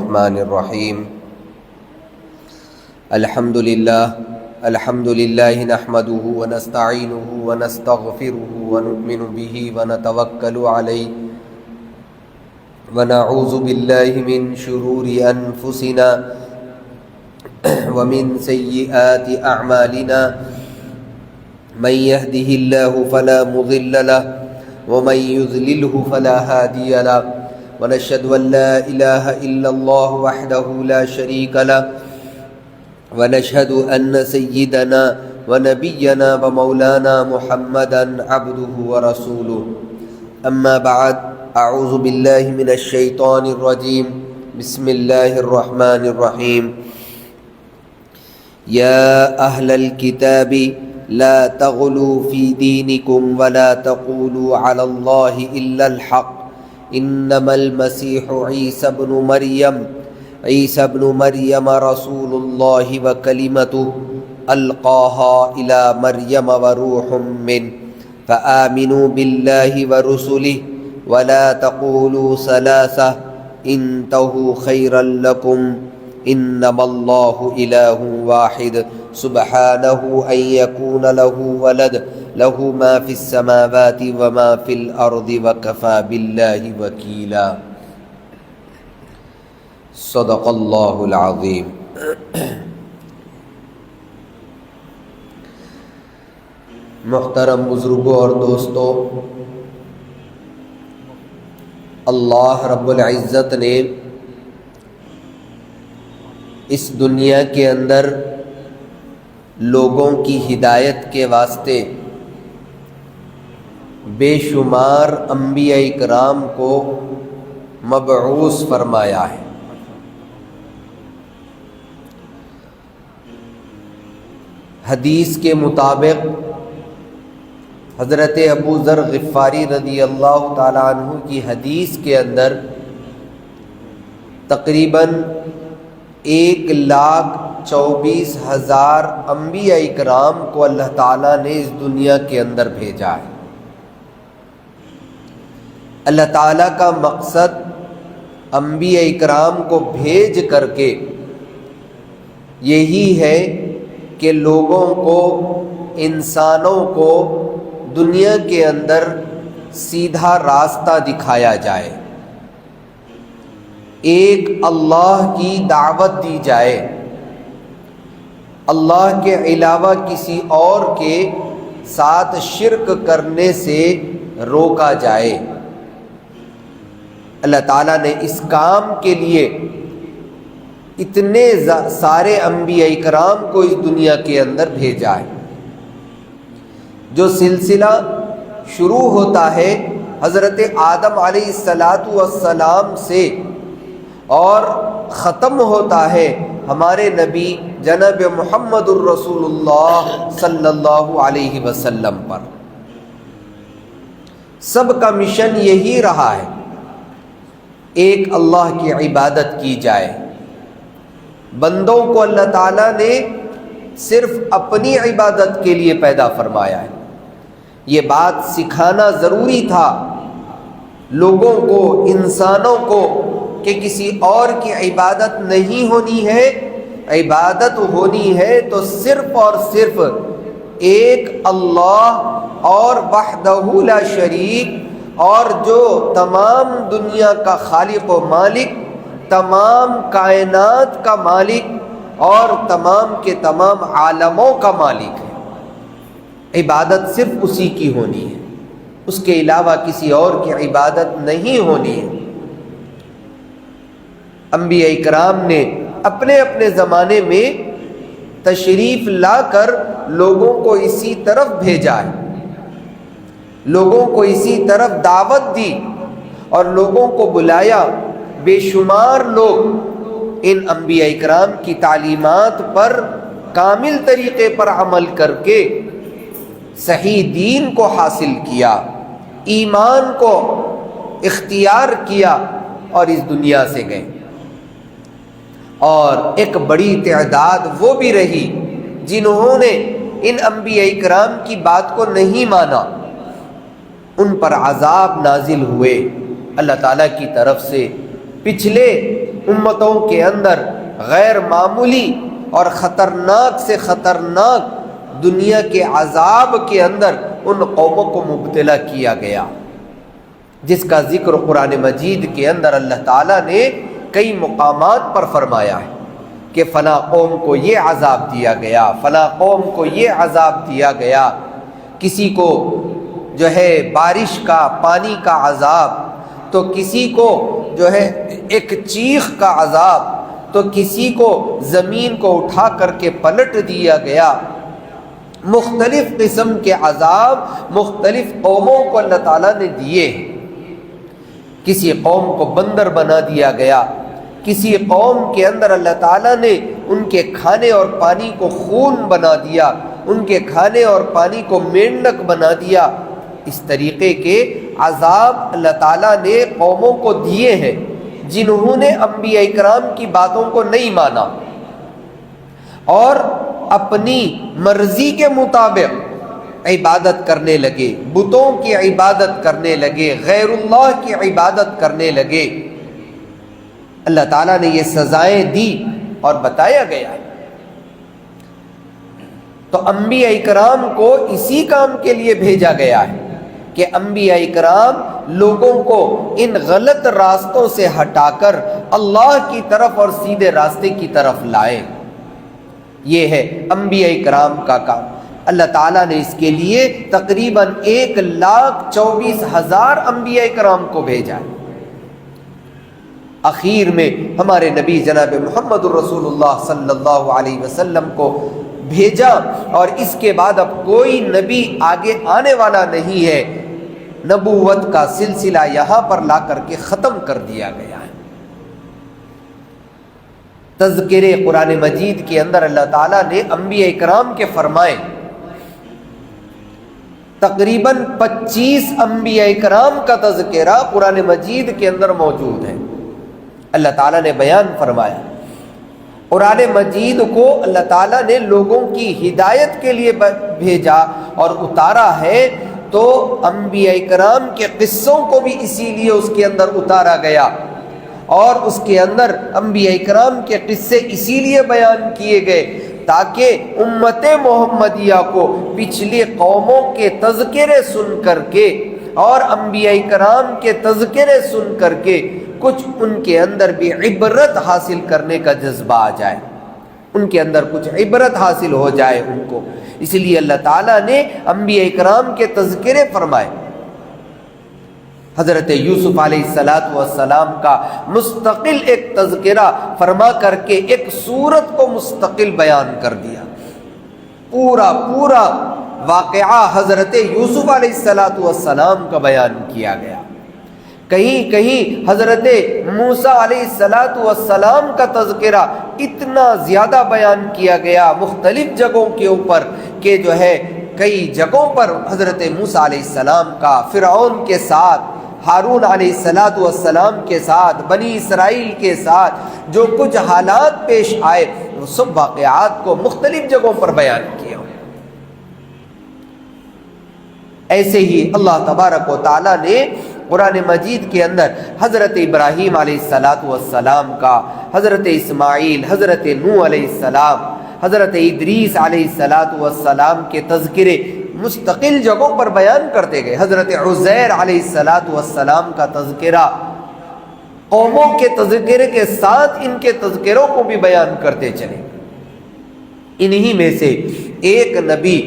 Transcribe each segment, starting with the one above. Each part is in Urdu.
الرحمن الرحیم الحمد للہ نحمده ونستعینه ونستغفره ونؤمن به ونتوکل علیہ ونعوذ باللہ من شرور انفسنا ومن سیئات اعمالنا من يهده الله فلا مضل له ومن يضلله فلا هادي له ونشهد أن لا إله إلا الله وحده لا شريك له ونشهد أن سيدنا ونبينا ومولانا محمدا عبده ورسوله أما بعد أعوذ بالله من الشيطان الرجيم بسم الله الرحمن الرحيم يا أهل الكتاب لا تغلوا في دينكم ولا تقولوا على الله إلا الحق انما المسيح عيسى ابن مريم رسول الله وكلمته القاها الى مريم وروح منه فآمنوا بالله ورسله ولا تقولوا ثلاثة انتهوا خيرا لكم انما الله اله واحد سبحانه ان يكون له ولد له ما في السماوات وما في الارض وكفى بالله وكيلا صدق اللہ العظیم۔ محترم بزرگوں اور دوستوں، اللہ رب العزت نے اس دنیا کے اندر لوگوں کی ہدایت کے واسطے بے شمار انبیاء کرام کو مبعوث فرمایا ہے۔ حدیث کے مطابق حضرت ابو ذر غفاری رضی اللہ تعالیٰ عنہ کی حدیث کے اندر تقریباً 1,24,000 انبیاء اکرام کو اللہ تعالیٰ نے اس دنیا کے اندر بھیجا ہے۔ اللہ تعالیٰ کا مقصد انبیاء اکرام کو بھیج کر کے یہی ہے کہ لوگوں کو، انسانوں کو دنیا کے اندر سیدھا راستہ دکھایا جائے، ایک اللہ کی دعوت دی جائے، اللہ کے علاوہ کسی اور کے ساتھ شرک کرنے سے روکا جائے۔ اللہ تعالیٰ نے اس کام کے لیے اتنے سارے انبیاء کرام کو اس دنیا کے اندر بھیجا ہے۔ جو سلسلہ شروع ہوتا ہے حضرت آدم علیہ السلام سے اور ختم ہوتا ہے ہمارے نبی جناب محمد الرسول اللہ صلی اللہ علیہ وسلم پر، سب کا مشن یہی رہا ہے، ایک اللہ کی عبادت کی جائے۔ بندوں کو اللہ تعالیٰ نے صرف اپنی عبادت کے لیے پیدا فرمایا ہے۔ یہ بات سکھانا ضروری تھا لوگوں کو، انسانوں کو، کہ کسی اور کی عبادت نہیں ہونی ہے، عبادت ہونی ہے تو صرف اور صرف ایک اللہ اور وحدہ لا شریک، اور جو تمام دنیا کا خالق و مالک، تمام کائنات کا مالک اور تمام کے تمام عالموں کا مالک ہے۔ عبادت صرف اسی کی ہونی ہے، اس کے علاوہ کسی اور کی عبادت نہیں ہونی ہے۔ انبیاء کرام نے اپنے اپنے زمانے میں تشریف لا کر لوگوں کو اسی طرف بھیجا ہے، لوگوں کو اسی طرف دعوت دی اور لوگوں کو بلایا۔ بے شمار لوگ ان انبیاء کرام کی تعلیمات پر کامل طریقے پر عمل کر کے صحیح دین کو حاصل کیا، ایمان کو اختیار کیا اور اس دنیا سے گئے۔ اور ایک بڑی تعداد وہ بھی رہی جنہوں نے ان انبیاء کرام کی بات کو نہیں مانا، ان پر عذاب نازل ہوئے اللہ تعالیٰ کی طرف سے۔ پچھلے امتوں کے اندر غیر معمولی اور خطرناک سے خطرناک دنیا کے عذاب کے اندر ان قوموں کو مبتلا کیا گیا، جس کا ذکر قرآن مجید کے اندر اللہ تعالیٰ نے کئی مقامات پر فرمایا ہے کہ فلاں قوم کو یہ عذاب دیا گیا، فلاں قوم کو یہ عذاب دیا گیا۔ کسی کو جو ہے بارش کا، پانی کا عذاب، تو کسی کو جو ہے ایک چیخ کا عذاب، تو کسی کو زمین کو اٹھا کر کے پلٹ دیا گیا۔ مختلف قسم کے عذاب مختلف قوموں کو اللہ تعالیٰ نے دیے۔ کسی قوم کو بندر بنا دیا گیا، کسی قوم کے اندر اللہ تعالیٰ نے ان کے کھانے اور پانی کو خون بنا دیا، ان کے کھانے اور پانی کو مینڈک بنا دیا۔ اس طریقے کے عذاب اللہ تعالیٰ نے قوموں کو دیے ہیں جنہوں نے انبیاء کرام کی باتوں کو نہیں مانا اور اپنی مرضی کے مطابق عبادت کرنے لگے، بتوں کی عبادت کرنے لگے، غیر اللہ کی عبادت کرنے لگے۔ اللہ تعالیٰ نے یہ سزائیں دی اور بتایا گیا۔ تو انبیاء کرام کو اسی کام کے لیے بھیجا گیا ہے کہ انبیاء کرام لوگوں کو ان غلط راستوں سے ہٹا کر اللہ کی طرف اور سیدھے راستے کی طرف لائیں۔ یہ ہے انبیاء کرام کا کام۔ اللہ تعالیٰ نے اس کے لیے تقریباً 1,24,000 انبیاء کرام کو بھیجا ہے۔ اخیر میں ہمارے نبی جناب محمد الرسول اللہ صلی اللہ علیہ وسلم کو بھیجا، اور اس کے بعد اب کوئی نبی آگے آنے والا نہیں ہے۔ نبوت کا سلسلہ یہاں پر لا کر کے ختم کر دیا گیا ہے۔ تذکرے قرآن مجید کے اندر اللہ تعالیٰ نے انبیاء کرام کے فرمائے، تقریباً 25 انبیاء کرام کا تذکرہ قرآن مجید کے اندر موجود ہے۔ اللہ تعالیٰ نے بیان فرمایا، قرآن مجید کو اللہ تعالیٰ نے لوگوں کی ہدایت کے لیے بھیجا اور اتارا ہے، تو انبیاء کرام کے قصوں کو بھی اسی لیے اس کے اندر اتارا گیا، اور اس کے اندر انبیاء کرام کے قصے اسی لیے بیان کیے گئے تاکہ امت محمدیہ کو پچھلی قوموں کے تذکرے سن کر کے اور انبیاء کرام کے تذکرے سن کر کے کچھ ان کے اندر بھی عبرت حاصل کرنے کا جذبہ آ جائے، ان کے اندر کچھ عبرت حاصل ہو جائے ان کو۔ اس لیے اللہ تعالیٰ نے انبیاء کرام کے تذکرے فرمائے۔ حضرت یوسف علیہ السلام کا مستقل ایک تذکرہ فرما کر کے ایک سورت کو مستقل بیان کر دیا۔ پورا واقعہ حضرت یوسف علیہ السلام کا بیان کیا گیا۔ کہیں کہیں حضرت موسیٰ علیہ السلام کا تذکرہ اتنا زیادہ بیان کیا گیا مختلف جگہوں کے اوپر کہ جو ہے کئی جگہوں پر حضرت موسیٰ علیہ السلام کا فرعون کے ساتھ، ہارون علیہ السلام کے ساتھ، بنی اسرائیل کے ساتھ جو کچھ حالات پیش آئے وہ سب واقعات کو مختلف جگہوں پر بیان کیا۔ ایسے ہی اللہ تبارک و تعالیٰ نے قرآن مجید کے اندر حضرت ابراہیم علیہ السلام کا، حضرت اسماعیل، حضرت نوح علیہ السلام، حضرت ادریس علیہ السلام کے تذکرے مستقل جگہوں پر بیان کرتے گئے۔ حضرت عزیر علیہ السلام کا تذکرہ قوموں کے تذکرے کے ساتھ ان کے تذکروں کو بھی بیان کرتے چلے۔ انہی میں سے ایک نبی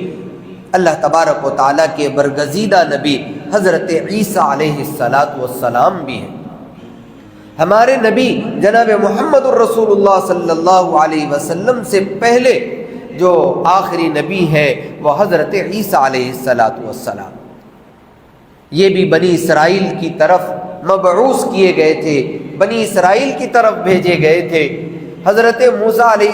اللہ تبارک و تعالیٰ کے برگزیدہ نبی حضرت عیسیٰ علیہ السلام بھی ہیں۔ ہمارے نبی جناب محمد الرسول اللہ صلی اللہ علیہ وسلم سے پہلے جو آخری نبی ہے وہ حضرت عیسیٰ علیہ السلام، یہ بھی بنی اسرائیل کی طرف مبعوث کیے گئے تھے، بنی اسرائیل کی طرف بھیجے گئے تھے۔ حضرت موسیٰ علیہ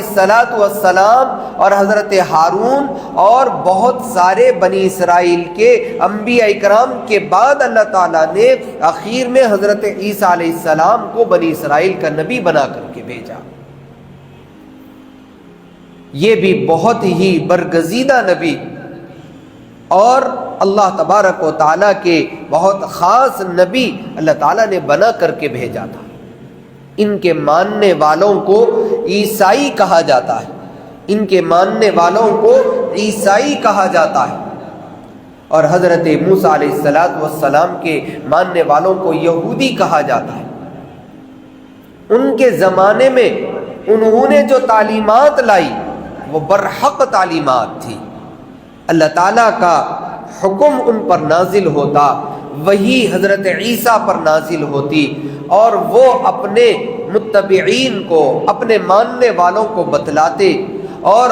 السلام اور حضرت ہارون اور بہت سارے بنی اسرائیل کے انبیاء کرام کے بعد اللہ تعالیٰ نے اخیر میں حضرت عیسیٰ علیہ السلام کو بنی اسرائیل کا نبی بنا کر کے بھیجا۔ یہ بھی بہت ہی برگزیدہ نبی اور اللہ تبارک و تعالیٰ کے بہت خاص نبی اللہ تعالیٰ نے بنا کر کے بھیجا تھا۔ ان کے ماننے والوں کو عیسائی کہا جاتا ہے، ان کے ماننے والوں کو عیسائی کہا جاتا ہے، اور حضرت موسیٰ علیہ السلام کے ماننے والوں کو یہودی کہا جاتا ہے۔ ان کے زمانے میں انہوں نے جو تعلیمات لائی وہ برحق تعلیمات تھی، اللہ تعالیٰ کا حکم ان پر نازل ہوتا، وہی حضرت عیسیٰ پر نازل ہوتی، اور وہ اپنے متبعین کو، اپنے ماننے والوں کو بتلاتے، اور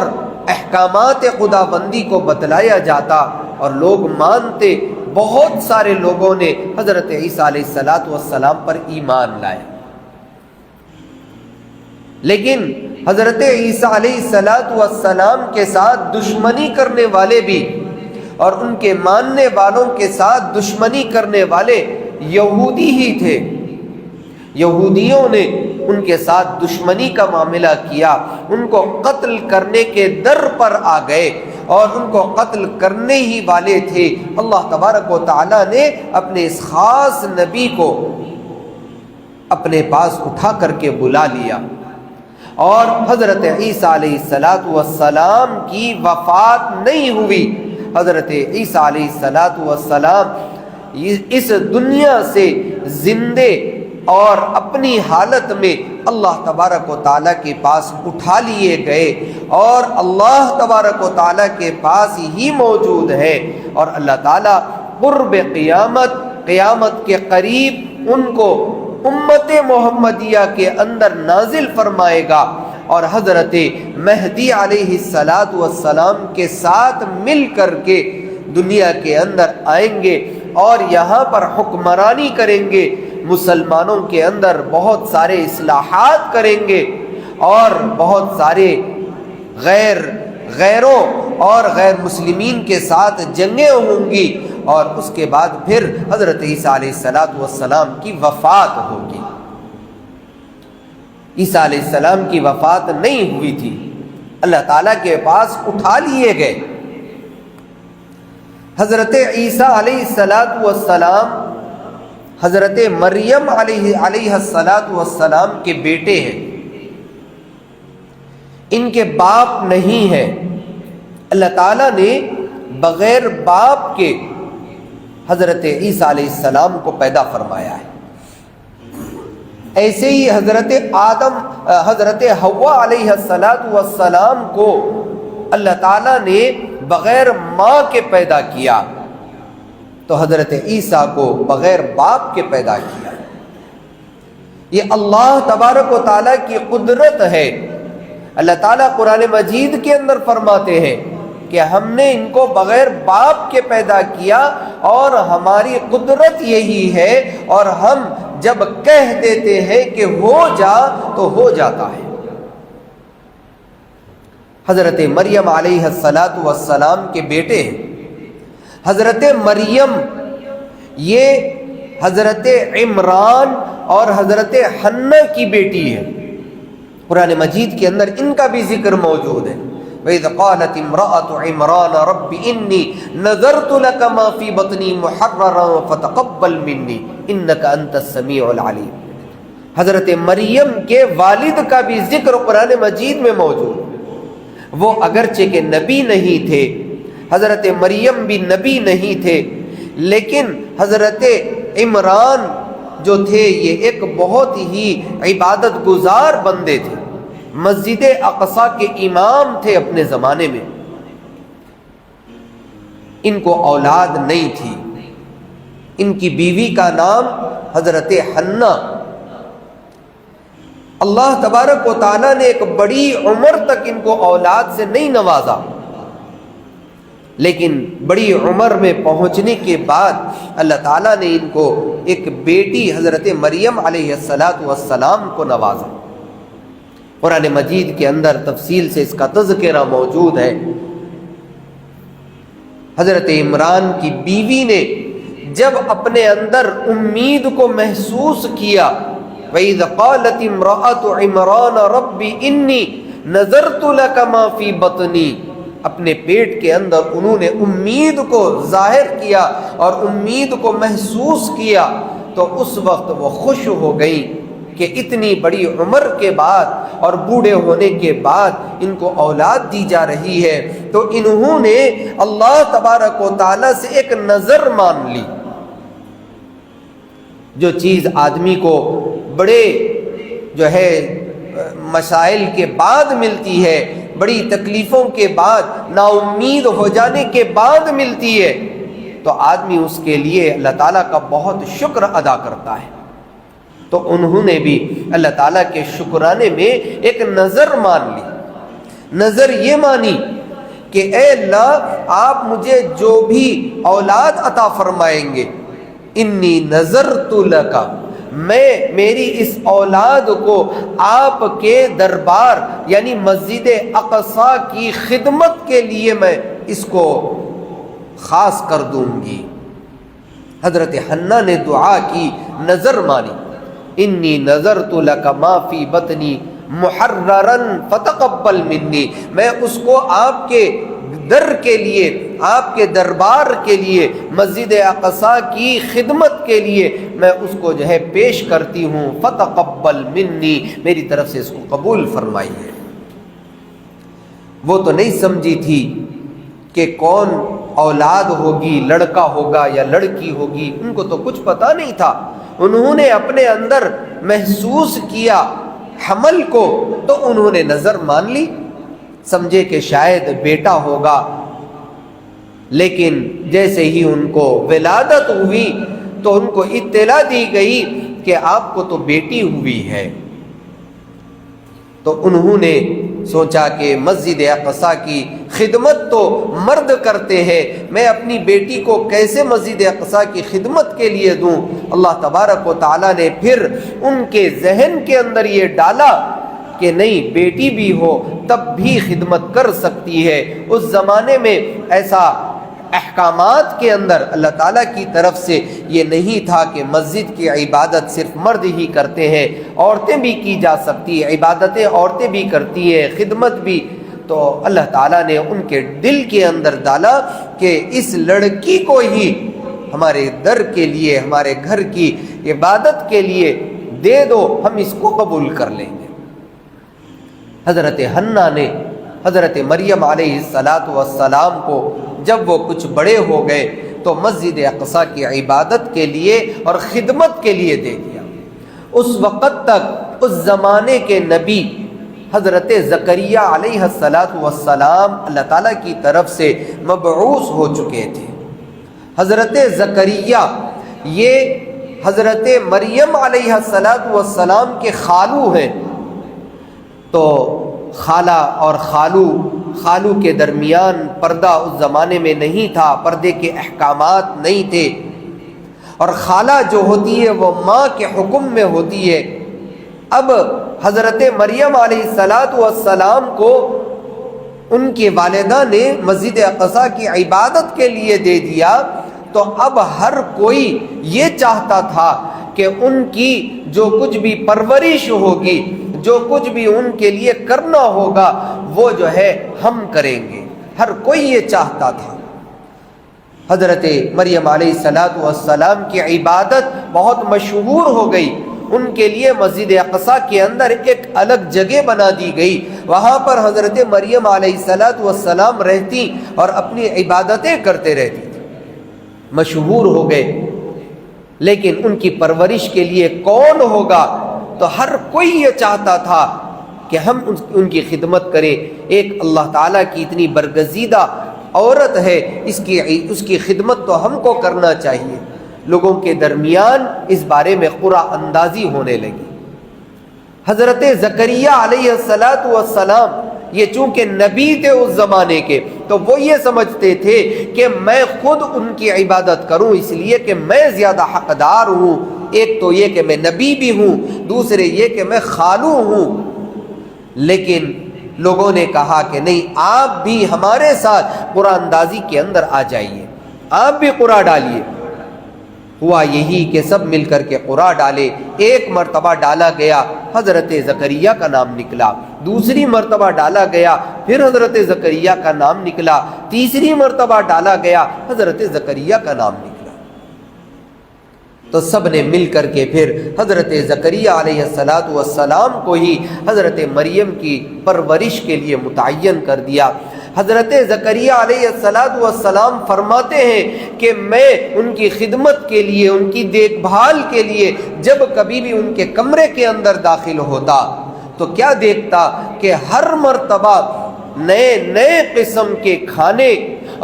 احکامات خداوندی کو بتلایا جاتا اور لوگ مانتے۔ بہت سارے لوگوں نے حضرت عیسیٰ علیہ السلام پر ایمان لائے، لیکن حضرت عیسیٰ علیہ السلام کے ساتھ دشمنی کرنے والے بھی، اور ان کے ماننے والوں کے ساتھ دشمنی کرنے والے یہودی ہی تھے۔ یہودیوں نے ان کے ساتھ دشمنی کا معاملہ کیا، ان کو قتل کرنے کے در پر آ گئے، اور ان کو قتل کرنے ہی والے تھے۔ اللہ تبارک و تعالی نے اپنے اس خاص نبی کو اپنے پاس اٹھا کر کے بلا لیا، اور حضرت عیسیٰ علیہ السلام کی وفات نہیں ہوئی۔ حضرت عیسیٰ علیہ السلام اس دنیا سے زندے اور اپنی حالت میں اللہ تبارک و تعالیٰ کے پاس اٹھا لیے گئے، اور اللہ تبارک و تعالیٰ کے پاس ہی موجود ہے، اور اللہ تعالیٰ قرب قیامت کے قریب ان کو امت محمدیہ کے اندر نازل فرمائے گا، اور حضرت مہدی علیہ السلام کے ساتھ مل کر کے دنیا کے اندر آئیں گے، اور یہاں پر حکمرانی کریں گے، مسلمانوں کے اندر بہت سارے اصلاحات کریں گے، اور بہت سارے غیروں اور غیر مسلمین کے ساتھ جنگیں ہوں گی، اور اس کے بعد پھر حضرت عیسیٰ علیہ السلام کی وفات ہوگی۔ عیسیٰ علیہ السلام کی وفات نہیں ہوئی تھی، اللہ تعالیٰ کے پاس اٹھا لیے گئے۔ حضرت عیسیٰ علیہ السلام حضرت مریم علیہ السلام کے بیٹے ہیں، ان کے باپ نہیں ہیں۔ اللہ تعالیٰ نے بغیر باپ کے حضرت عیسیٰ علیہ السلام کو پیدا فرمایا ہے۔ ایسے ہی حضرت حوا علیہ السلام کو اللہ تعالیٰ نے بغیر ماں کے پیدا کیا، تو حضرت عیسیٰ کو بغیر باپ کے پیدا کیا۔ یہ اللہ تبارک و تعالیٰ کی قدرت ہے۔ اللہ تعالیٰ قرآن مجید کے اندر فرماتے ہیں کہ ہم نے ان کو بغیر باپ کے پیدا کیا، اور ہماری قدرت یہی ہے، اور ہم جب کہہ دیتے ہیں کہ ہو جا تو ہو جاتا ہے۔ حضرت مریم علیہ السلام کے بیٹے ہیں۔ حضرت مریم یہ حضرت عمران اور حضرت حنہ کی بیٹی ہے۔ قرآن مجید کے اندر ان کا بھی ذکر موجود ہے۔ وَإِذْ قَالَتِ امْرَأَةُ عِمْرَانَ رَبِّ إِنِّي نَذَرْتُ لَكَ مَا فِي بَطْنِي مُحَرَّرًا فَتَقَبَّلْ مِنِّي إِنَّكَ أَنْتَ السَّمِيعُ الْعَلِيمُ۔ حضرت مریم کے والد کا بھی ذکر قرآن مجید میں موجود ہے۔ وہ اگرچہ کہ نبی نہیں تھے، حضرت مریم بھی نبی نہیں تھے، لیکن حضرت عمران جو تھے یہ ایک بہت ہی عبادت گزار بندے تھے، مسجد اقصیٰ کے امام تھے اپنے زمانے میں۔ ان کو اولاد نہیں تھی۔ ان کی بیوی کا نام حضرت حنہ۔ اللہ تبارک و تعالیٰ نے ایک بڑی عمر تک ان کو اولاد سے نہیں نوازا، لیکن بڑی عمر میں پہنچنے کے بعد اللہ تعالیٰ نے ان کو ایک بیٹی حضرت مریم علیہ السلام کو نوازا۔ قرآن مجید کے اندر تفصیل سے اس کا تذکرہ موجود ہے۔ حضرت عمران کی بیوی نے جب اپنے اندر امید کو محسوس کیا، وَإِذْ قَالَتِ امْرَأَةُ عِمْرَانَ رَبِّ إِنِّي نَذَرْتُ لَكَ مَا فِي بَطْنِي، اپنے پیٹ کے اندر انہوں نے امید کو ظاہر کیا اور امید کو محسوس کیا، تو اس وقت وہ خوش ہو گئی، کہ اتنی بڑی عمر کے بعد اور بوڑھے ہونے کے بعد ان کو اولاد دی جا رہی ہے، تو انہوں نے اللہ تبارک و تعالیٰ سے ایک نظر مان لی۔ جو چیز آدمی کو بڑے جو ہے مسائل کے بعد ملتی ہے، بڑی تکلیفوں کے بعد، نا امید ہو جانے کے بعد ملتی ہے، تو آدمی اس کے لیے اللہ تعالیٰ کا بہت شکر ادا کرتا ہے۔ تو انہوں نے بھی اللہ تعالیٰ کے شکرانے میں ایک نظر مان لی۔ نظر یہ مانی کہ اے اللہ، آپ مجھے جو بھی اولاد عطا فرمائیں گے، انی نذرت لک، میں میری اس اولاد کو آپ کے دربار یعنی مسجد اقصیٰ کی خدمت کے لیے میں اس کو خاص کر دوں گی۔ حضرت حنہ نے دعا کی، نظر مانی، انی نذرت لک ما فی بطنی محررا فتقبل منی، میں اس کو آپ کے در کے لیے، آپ کے دربار کے لیے، مسجد اقصیٰ کی خدمت کے لیے میں اس کو جو ہے پیش کرتی ہوں، فتقبل منی، میری طرف سے اس کو قبول فرمائیے۔ وہ تو نہیں سمجھی تھی کہ کون اولاد ہوگی، لڑکا ہوگا یا لڑکی ہوگی، ان کو تو کچھ پتہ نہیں تھا۔ انہوں نے اپنے اندر محسوس کیا حمل کو، تو انہوں نے نظر مان لی، سمجھے کہ شاید بیٹا ہوگا، لیکن جیسے ہی ان کو ولادت ہوئی تو ان کو اطلاع دی گئی کہ آپ کو تو بیٹی ہوئی ہے۔ تو انہوں نے سوچا کہ مسجد اقصیٰ کی خدمت تو مرد کرتے ہیں، میں اپنی بیٹی کو کیسے مسجد اقصیٰ کی خدمت کے لیے دوں؟ اللہ تبارک و تعالیٰ نے پھر ان کے ذہن کے اندر یہ ڈالا کہ نہیں، بیٹی بھی ہو تب بھی خدمت کر سکتی ہے۔ اس زمانے میں ایسا احکامات کے اندر اللہ تعالیٰ کی طرف سے یہ نہیں تھا کہ مسجد کی عبادت صرف مرد ہی کرتے ہیں، عورتیں بھی کی جا سکتی ہیں، عبادتیں عورتیں بھی کرتی ہیں، خدمت بھی۔ تو اللہ تعالیٰ نے ان کے دل کے اندر ڈالا کہ اس لڑکی کو ہی ہمارے در کے لیے، ہمارے گھر کی عبادت کے لیے دے دو، ہم اس کو قبول کر لیں گے۔ حضرت حنہ نے حضرت مریم علیہ السلام کو جب وہ کچھ بڑے ہو گئے تو مسجد اقصیٰ کی عبادت کے لیے اور خدمت کے لیے دے دیا۔ اس وقت تک اس زمانے کے نبی حضرت زکریا علیہ السلام اللہ تعالیٰ کی طرف سے مبعوث ہو چکے تھے۔ حضرت زکریا یہ حضرت مریم علیہ السلام کے خالو ہیں، تو خالہ اور خالو کے درمیان پردہ اس زمانے میں نہیں تھا، پردے کے احکامات نہیں تھے، اور خالہ جو ہوتی ہے وہ ماں کے حکم میں ہوتی ہے۔ اب حضرت مریم علیہ السلام کو ان کی والدہ نے مسجد اقصیٰ کی عبادت کے لیے دے دیا، تو اب ہر کوئی یہ چاہتا تھا کہ ان کی جو کچھ بھی پرورش ہوگی، جو کچھ بھی ان کے لیے کرنا ہوگا، وہ جو ہے ہم کریں گے، ہر کوئی یہ چاہتا تھا۔ حضرت مریم علیہ السلام کی عبادت بہت مشہور ہو گئی، ان کے لیے مسجد اقصیٰ کے اندر ایک الگ جگہ بنا دی گئی، وہاں پر حضرت مریم علیہ السلام رہتی اور اپنی عبادتیں کرتے رہتی تھی، مشہور ہو گئے۔ لیکن ان کی پرورش کے لیے کون ہوگا؟ تو ہر کوئی یہ چاہتا تھا کہ ہم ان کی خدمت کریں۔ ایک اللہ تعالیٰ کی اتنی برگزیدہ عورت ہے، اس کی خدمت تو ہم کو کرنا چاہیے۔ لوگوں کے درمیان اس بارے میں قرعہ اندازی ہونے لگی۔ حضرت زکریا علیہ السلام یہ چونکہ نبی تھے اس زمانے کے، تو وہ یہ سمجھتے تھے کہ میں خود ان کی عبادت کروں، اس لیے کہ میں زیادہ حقدار ہوں۔ ایک تو یہ کہ میں نبی بھی ہوں، دوسرے یہ کہ میں خالو ہوں۔ لیکن لوگوں نے کہا کہ نہیں، آپ بھی ہمارے ساتھ قرعہ اندازی کے اندر آ جائیے، آپ بھی قرعہ ڈالیے۔ ہوا یہی کہ سب مل کر کے قرعہ ڈالے۔ ایک مرتبہ ڈالا گیا، حضرت زکریا کا نام نکلا، دوسری مرتبہ ڈالا گیا، پھر حضرت زکریا کا نام نکلا، تیسری مرتبہ ڈالا گیا، حضرت زکریا کا نام نکلا۔ تو سب نے مل کر کے پھر حضرت زکریا علیہ السلام کو ہی حضرت مریم کی پرورش کے لیے متعین کر دیا۔ حضرت زکریا علیہ السلام فرماتے ہیں کہ میں ان کی خدمت کے لیے، ان کی دیکھ بھال کے لیے جب کبھی بھی ان کے کمرے کے اندر داخل ہوتا تو کیا دیکھتا کہ ہر مرتبہ نئے نئے قسم کے کھانے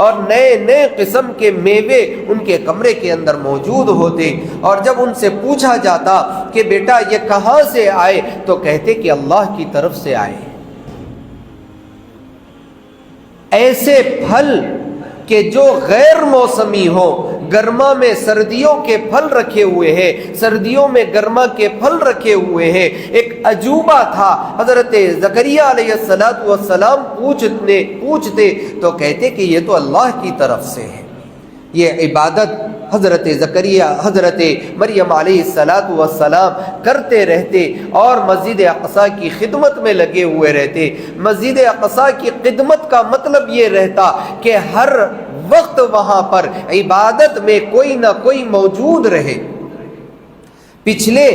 اور نئے نئے قسم کے میوے ان کے کمرے کے اندر موجود ہوتے، اور جب ان سے پوچھا جاتا کہ بیٹا یہ کہاں سے آئے تو کہتے کہ اللہ کی طرف سے آئے۔ ایسے پھل کہ جو غیر موسمی ہو، گرما میں سردیوں کے پھل رکھے ہوئے ہیں، سردیوں میں گرما کے پھل رکھے ہوئے ہیں، ایک عجوبہ تھا۔ حضرت زکریا علیہ السلام پوچھتے تو کہتے کہ یہ تو اللہ کی طرف سے ہے۔ یہ عبادت حضرت مریم علیہ السلام کرتے رہتے اور مسجد اقصیٰ کی خدمت میں لگے ہوئے رہتے۔ مسجد اقصیٰ کی خدمت کا مطلب یہ رہتا کہ ہر وقت وہاں پر عبادت میں کوئی نہ کوئی موجود رہے۔ پچھلے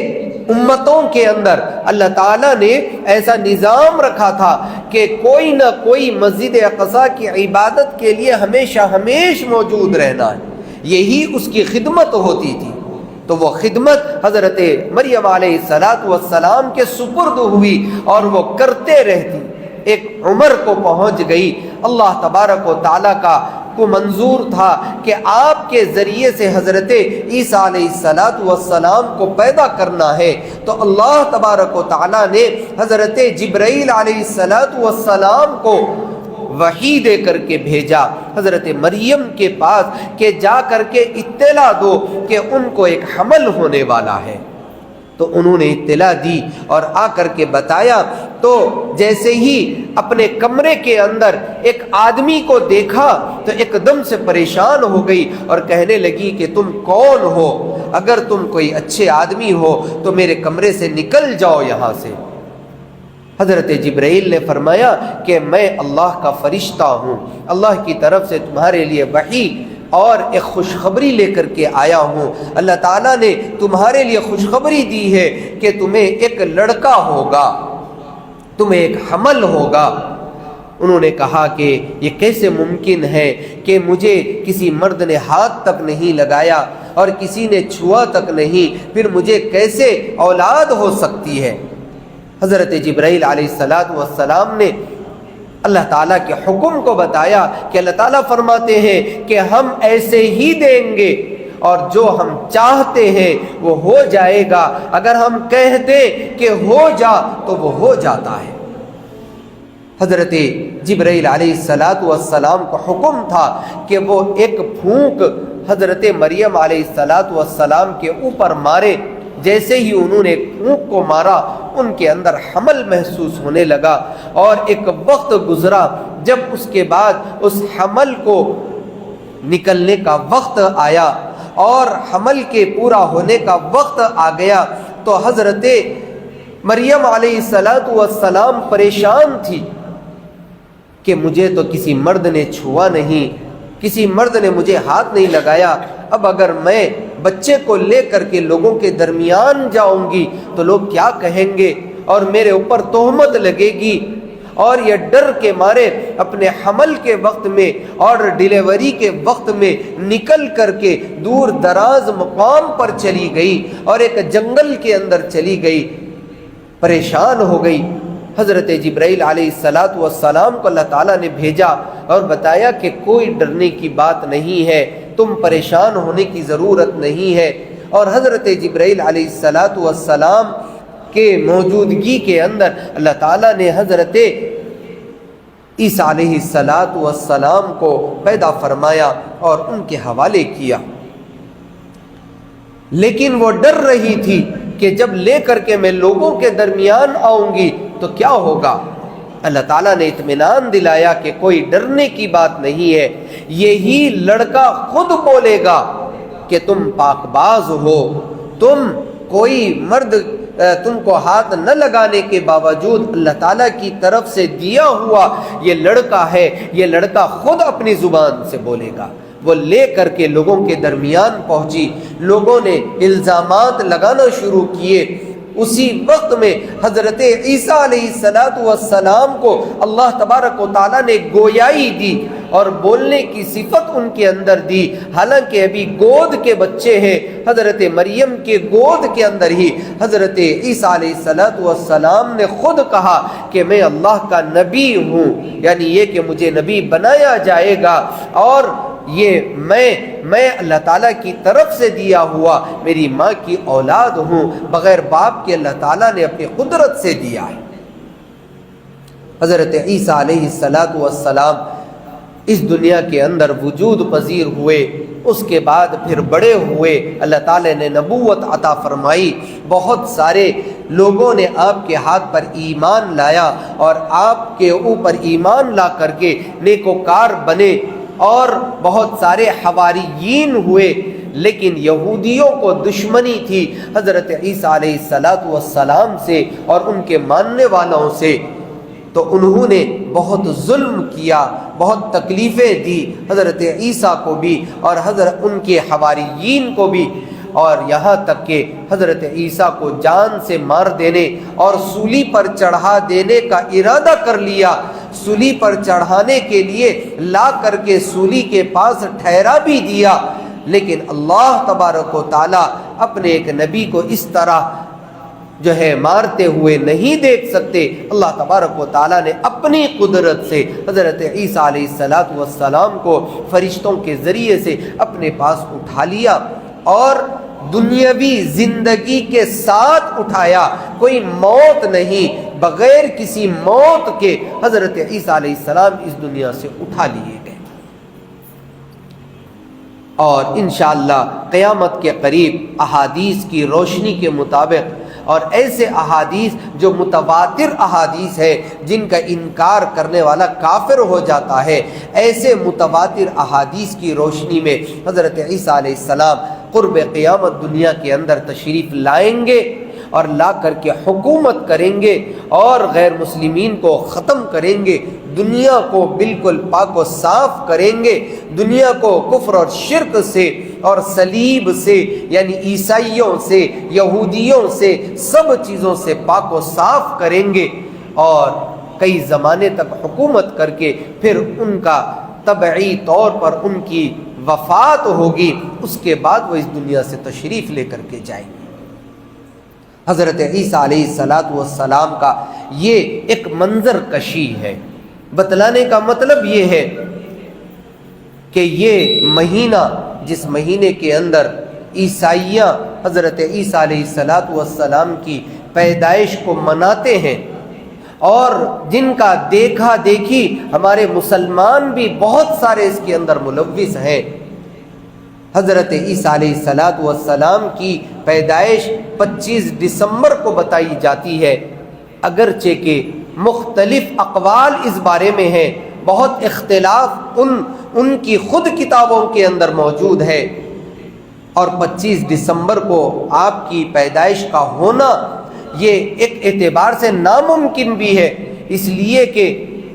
امتوں کے اندر اللہ تعالیٰ نے ایسا نظام رکھا تھا کہ کوئی نہ کوئی مسجد اقصیٰ کی عبادت کے لیے ہمیشہ موجود رہنا ہے، یہی اس کی خدمت ہوتی تھی۔ تو وہ خدمت حضرت مریم علیہ السلام کے سپرد ہوئی اور وہ کرتے رہتی۔ ایک عمر کو پہنچ گئی، اللہ تبارک و تعالیٰ کو منظور تھا کہ آپ کے ذریعے سے حضرت عیسیٰ علیہ السلام کو پیدا کرنا ہے، تو اللہ تبارک و تعالیٰ نے حضرت جبرائیل علیہ السلام کو وحی دے کر کے بھیجا حضرت مریم کے پاس کہ جا کر کے اطلاع دو کہ ان کو ایک حمل ہونے والا ہے۔ تو انہوں نے اطلاع دی اور آ کر کے بتایا، تو جیسے ہی اپنے کمرے کے اندر ایک آدمی کو دیکھا تو ایک دم سے پریشان ہو گئی اور کہنے لگی کہ تم کون ہو؟ اگر تم کوئی اچھے آدمی ہو تو میرے کمرے سے نکل جاؤ یہاں سے۔ حضرت جبرائیل نے فرمایا کہ میں اللہ کا فرشتہ ہوں، اللہ کی طرف سے تمہارے لیے وحی اور ایک خوشخبری لے کر کے آیا ہوں۔ اللہ تعالیٰ نے تمہارے لیے خوشخبری دی ہے کہ تمہیں ایک لڑکا ہوگا، تمہیں ایک حمل ہوگا۔ انہوں نے کہا کہ یہ کیسے ممکن ہے کہ مجھے کسی مرد نے ہاتھ تک نہیں لگایا اور کسی نے چھوا تک نہیں، پھر مجھے کیسے اولاد ہو سکتی ہے؟ حضرت جبرائیل علیہ السلام نے اللہ تعالیٰ کے حکم کو بتایا کہ اللہ تعالیٰ فرماتے ہیں کہ ہم ایسے ہی دیں گے اور جو ہم چاہتے ہیں وہ ہو جائے گا، اگر ہم کہہ دیں کہ ہو جا تو وہ ہو جاتا ہے۔ حضرت جبرائیل علیہ السلام کو حکم تھا کہ وہ ایک پھونک حضرت مریم علیہ السلام کے اوپر مارے۔ جیسے ہی انہوں نے پھونک کو مارا ان کے اندر حمل محسوس ہونے لگا، اور ایک وقت گزرا جب اس کے بعد اس حمل کو نکلنے کا وقت آیا اور حمل کے پورا ہونے کا وقت آ گیا، تو حضرت مریم علیہ السلام پریشان تھی کہ مجھے تو کسی مرد نے چھوا نہیں، کسی مرد نے مجھے ہاتھ نہیں لگایا، اب اگر میں بچے کو لے کر کے لوگوں کے درمیان جاؤں گی تو لوگ کیا کہیں گے اور میرے اوپر تہمت لگے گی۔ اور یہ ڈر کے مارے اپنے حمل کے وقت میں اور ڈیلیوری کے وقت میں نکل کر کے دور دراز مقام پر چلی گئی اور ایک جنگل کے اندر چلی گئی، پریشان ہو گئی۔ حضرت جبرائیل علیہ السلام کو اللہ تعالیٰ نے بھیجا اور بتایا کہ کوئی ڈرنے کی بات نہیں ہے، تم پریشان ہونے کی ضرورت نہیں ہے۔ اور حضرت جبرائیل علیہ السلام کے موجودگی کے اندر اللہ تعالیٰ نے حضرت عیسیٰ علیہ السلام کو پیدا فرمایا اور ان کے حوالے کیا، لیکن وہ ڈر رہی تھی کہ جب لے کر کے میں لوگوں کے درمیان آؤں گی تو کیا ہوگا۔ اللہ تعالیٰ نے اطمینان دلایا کہ کوئی ڈرنے کی بات نہیں ہے، یہی لڑکا خود بولے گا کہ تم پاک باز ہو، تم کوئی مرد تم کو ہاتھ نہ لگانے کے باوجود اللہ تعالیٰ کی طرف سے دیا ہوا یہ لڑکا ہے، یہ لڑکا خود اپنی زبان سے بولے گا۔ وہ لے کر کے لوگوں کے درمیان پہنچی، لوگوں نے الزامات لگانا شروع کیے۔ اسی وقت میں حضرت عیسیٰ علیہ السلام کو اللہ تبارک و تعالیٰ نے گویائی دی اور بولنے کی صفت ان کے اندر دی، حالانکہ ابھی گود کے بچے ہیں۔ حضرت مریم کے گود کے اندر ہی حضرت عیسیٰ علیہ السلام نے خود کہا کہ میں اللہ کا نبی ہوں، یعنی یہ کہ مجھے نبی بنایا جائے گا، اور یہ میں اللہ تعالیٰ کی طرف سے دیا ہوا میری ماں کی اولاد ہوں، بغیر باپ کے اللہ تعالیٰ نے اپنی قدرت سے دیا ہے۔ حضرت عیسیٰ علیہ السلام اس دنیا کے اندر وجود پذیر ہوئے، اس کے بعد پھر بڑے ہوئے، اللہ تعالیٰ نے نبوت عطا فرمائی، بہت سارے لوگوں نے آپ کے ہاتھ پر ایمان لایا اور آپ کے اوپر ایمان لا کر کے نیکوکار بنے، اور بہت سارے حواریین ہوئے، لیکن یہودیوں کو دشمنی تھی حضرت عیسیٰ علیہ السلام سے اور ان کے ماننے والوں سے، تو انہوں نے بہت ظلم کیا، بہت تکلیفیں دی حضرت عیسیٰ کو بھی اور حضرت ان کے حواریین کو بھی، اور یہاں تک کہ حضرت عیسیٰ کو جان سے مار دینے اور سولی پر چڑھا دینے کا ارادہ کر لیا۔ سولی پر چڑھانے کے لیے لا کر کے سولی کے پاس ٹھہرا بھی دیا، لیکن اللہ تبارک و تعالیٰ اپنے ایک نبی کو اس طرح جو ہے مارتے ہوئے نہیں دیکھ سکتے۔ اللہ تبارک و تعالیٰ نے اپنی قدرت سے حضرت عیسیٰ علیہ السلام کو فرشتوں کے ذریعے سے اپنے پاس اٹھا لیا اور دنیاوی زندگی کے ساتھ اٹھایا، کوئی موت نہیں، بغیر کسی موت کے حضرت عیسیٰ علیہ السلام اس دنیا سے اٹھا لیے گئے۔ اور انشاءاللہ قیامت کے قریب احادیث کی روشنی کے مطابق، اور ایسے احادیث جو متواتر احادیث ہے جن کا انکار کرنے والا کافر ہو جاتا ہے، ایسے متواتر احادیث کی روشنی میں حضرت عیسیٰ علیہ السلام قرب قیامت دنیا کے اندر تشریف لائیں گے اور لا کر کے حکومت کریں گے اور غیر مسلمین کو ختم کریں گے، دنیا کو بالکل پاک و صاف کریں گے، دنیا کو کفر اور شرک سے اور صلیب سے یعنی عیسائیوں سے، یہودیوں سے، سب چیزوں سے پاک و صاف کریں گے، اور کئی زمانے تک حکومت کر کے پھر ان کا طبعی طور پر ان کی وفات ہوگی، اس کے بعد وہ اس دنیا سے تشریف لے کر کے جائیں گے۔ حضرت عیسیٰ علیہ السلام کا یہ ایک منظر کشی ہے، بتلانے کا مطلب یہ ہے کہ یہ مہینہ جس مہینے کے اندر عیسائیاں حضرت عیسیٰ علیہ السلام کی پیدائش کو مناتے ہیں، اور جن کا دیکھا دیکھی ہمارے مسلمان بھی بہت سارے اس کے اندر ملوث ہیں۔ حضرت عیسیٰ علیہ السلام کی پیدائش 25 دسمبر کو بتائی جاتی ہے، اگرچہ کہ مختلف اقوال اس بارے میں ہیں، بہت اختلاف ان کی خود کتابوں کے اندر موجود ہے، اور 25 دسمبر کو آپ کی پیدائش کا ہونا یہ ایک اعتبار سے ناممکن بھی ہے، اس لیے کہ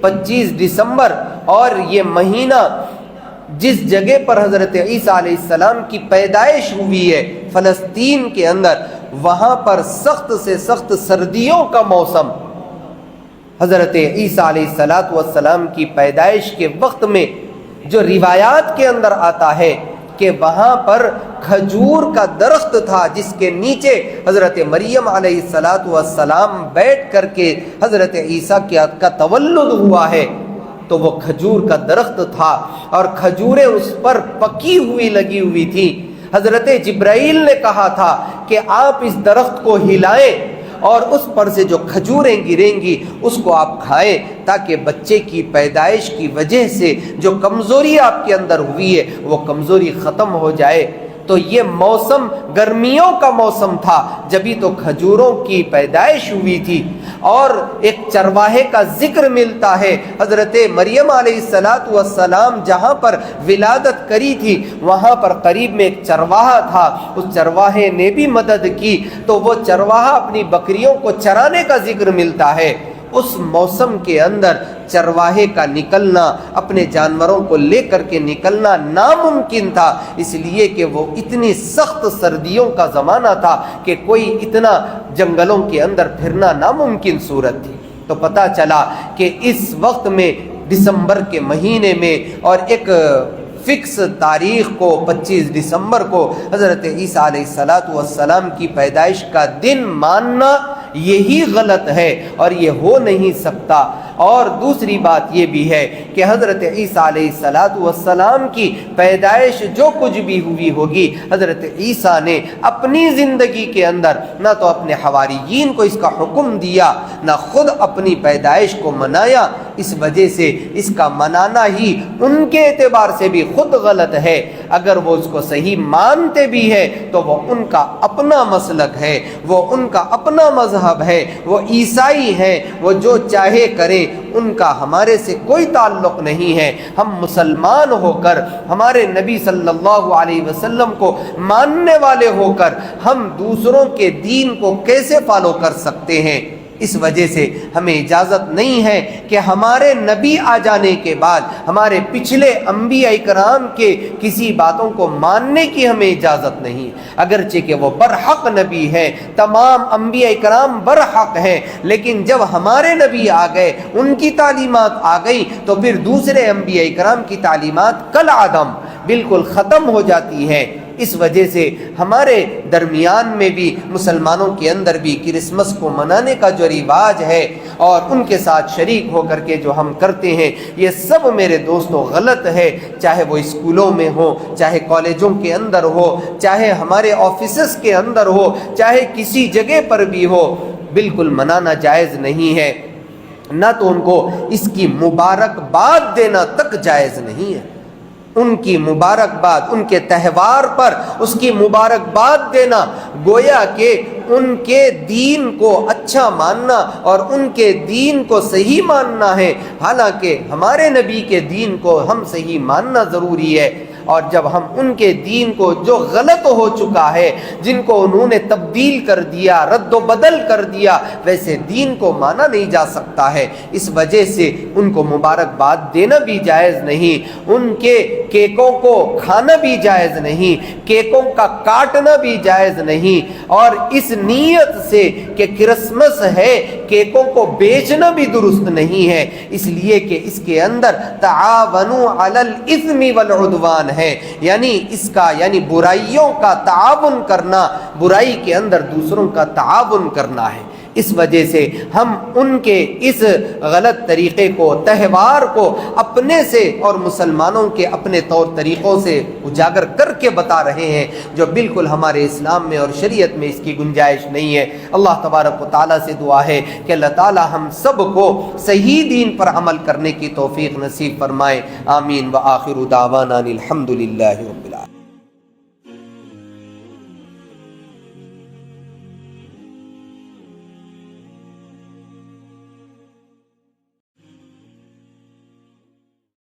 25 دسمبر اور یہ مہینہ جس جگہ پر حضرت عیسیٰ علیہ السلام کی پیدائش ہوئی ہے فلسطین کے اندر، وہاں پر سخت سے سخت سردیوں کا موسم، حضرت عیسیٰ علیہ السلام کی پیدائش کے وقت میں جو روایات کے اندر آتا ہے کہ وہاں پر کھجور کا درخت تھا جس کے نیچے حضرت مریم علیہ السلام بیٹھ کر کے حضرت عیسیٰ کا تولد ہوا ہے، تو وہ کھجور کا درخت تھا اور کھجوریں اس پر پکی ہوئی لگی ہوئی تھی۔ حضرت جبرائیل نے کہا تھا کہ آپ اس درخت کو ہلائیں اور اس پر سے جو کھجوریں گریں گی اس کو آپ کھائیں، تاکہ بچے کی پیدائش کی وجہ سے جو کمزوری آپ کے اندر ہوئی ہے وہ کمزوری ختم ہو جائے۔ تو یہ موسم گرمیوں کا موسم تھا، جبھی تو کھجوروں کی پیدائش ہوئی تھی، اور ایک چرواہے کا ذکر ملتا ہے۔ حضرت مریم علیہ السلام جہاں پر ولادت کری تھی وہاں پر قریب میں ایک چرواہا تھا، اس چرواہے نے بھی مدد کی، تو وہ چرواہا اپنی بکریوں کو چرانے کا ذکر ملتا ہے۔ اس موسم کے اندر چرواہے کا نکلنا، اپنے جانوروں کو لے کر کے نکلنا ناممکن تھا، اس لیے کہ وہ اتنی سخت سردیوں کا زمانہ تھا کہ کوئی اتنا جنگلوں کے اندر پھرنا ناممکن صورت تھی۔ تو پتہ چلا کہ اس وقت میں دسمبر کے مہینے میں اور ایک فکس تاریخ کو 25 دسمبر کو حضرت عیسیٰ علیہ السلام کی پیدائش کا دن ماننا یہی غلط ہے اور یہ ہو نہیں سکتا۔ اور دوسری بات یہ بھی ہے کہ حضرت عیسیٰ علیہ السلام کی پیدائش جو کچھ بھی ہوئی ہوگی، حضرت عیسیٰ نے اپنی زندگی کے اندر نہ تو اپنے حواریین کو اس کا حکم دیا، نہ خود اپنی پیدائش کو منایا، اس وجہ سے اس کا منانا ہی ان کے اعتبار سے بھی خود غلط ہے۔ اگر وہ اس کو صحیح مانتے بھی ہے تو وہ ان کا اپنا مسلک ہے، وہ ان کا اپنا مذہب ہے، وہ عیسائی ہیں، وہ جو چاہے کریں، ان کا ہمارے سے کوئی تعلق نہیں ہے۔ ہم مسلمان ہو کر، ہمارے نبی صلی اللہ علیہ وسلم کو ماننے والے ہو کر، ہم دوسروں کے دین کو کیسے فالو کر سکتے ہیں؟ اس وجہ سے ہمیں اجازت نہیں ہے کہ ہمارے نبی آ جانے کے بعد ہمارے پچھلے انبیاء کرام کے کسی باتوں کو ماننے کی ہمیں اجازت نہیں، اگرچہ کہ وہ برحق نبی ہیں، تمام انبیاء کرام برحق ہیں، لیکن جب ہمارے نبی آ گئے، ان کی تعلیمات آ گئی، تو پھر دوسرے انبیاء کرام کی تعلیمات کالعدم بالکل ختم ہو جاتی ہیں۔ اس وجہ سے ہمارے درمیان میں بھی، مسلمانوں کے اندر بھی کرسمس کو منانے کا جو رواج ہے اور ان کے ساتھ شریک ہو کر کے جو ہم کرتے ہیں، یہ سب میرے دوستوں غلط ہے، چاہے وہ اسکولوں میں ہو، چاہے کالجوں کے اندر ہو، چاہے ہمارے آفیسز کے اندر ہو، چاہے کسی جگہ پر بھی ہو، بالکل منانا جائز نہیں ہے، نہ تو ان کو اس کی مبارکباد دینا تک جائز نہیں ہے۔ ان کی مبارکباد، ان کے تہوار پر اس کی مبارکباد دینا گویا کہ ان کے دین کو اچھا ماننا اور ان کے دین کو صحیح ماننا ہے، حالانکہ ہمارے نبی کے دین کو ہم صحیح ماننا ضروری ہے۔ اور جب ہم ان کے دین کو جو غلط ہو چکا ہے، جن کو انہوں نے تبدیل کر دیا، رد و بدل کر دیا، ویسے دین کو مانا نہیں جا سکتا ہے۔ اس وجہ سے ان کو مبارکباد دینا بھی جائز نہیں، ان کے کیکوں کو کھانا بھی جائز نہیں، کیکوں کا کاٹنا بھی جائز نہیں، اور اس نیت سے کہ کرسمس ہے کیکوں کو بیچنا بھی درست نہیں ہے، اس لیے کہ اس کے اندر تعاونوا علی الاثم والعدوان ہے، یعنی اس کا برائیوں کا تعاون کرنا، برائی کے اندر دوسروں کا تعاون کرنا ہے۔ اس وجہ سے ہم ان کے اس غلط طریقے کو، تہوار کو اپنے سے اور مسلمانوں کے اپنے طور طریقوں سے اجاگر کر کے بتا رہے ہیں، جو بالکل ہمارے اسلام میں اور شریعت میں اس کی گنجائش نہیں ہے۔ اللہ تبارک و تعالیٰ سے دعا ہے کہ اللہ تعالیٰ ہم سب کو صحیح دین پر عمل کرنے کی توفیق نصیب فرمائے۔ آمین۔ وآخر دعوانا الحمد للہ رب العالمین۔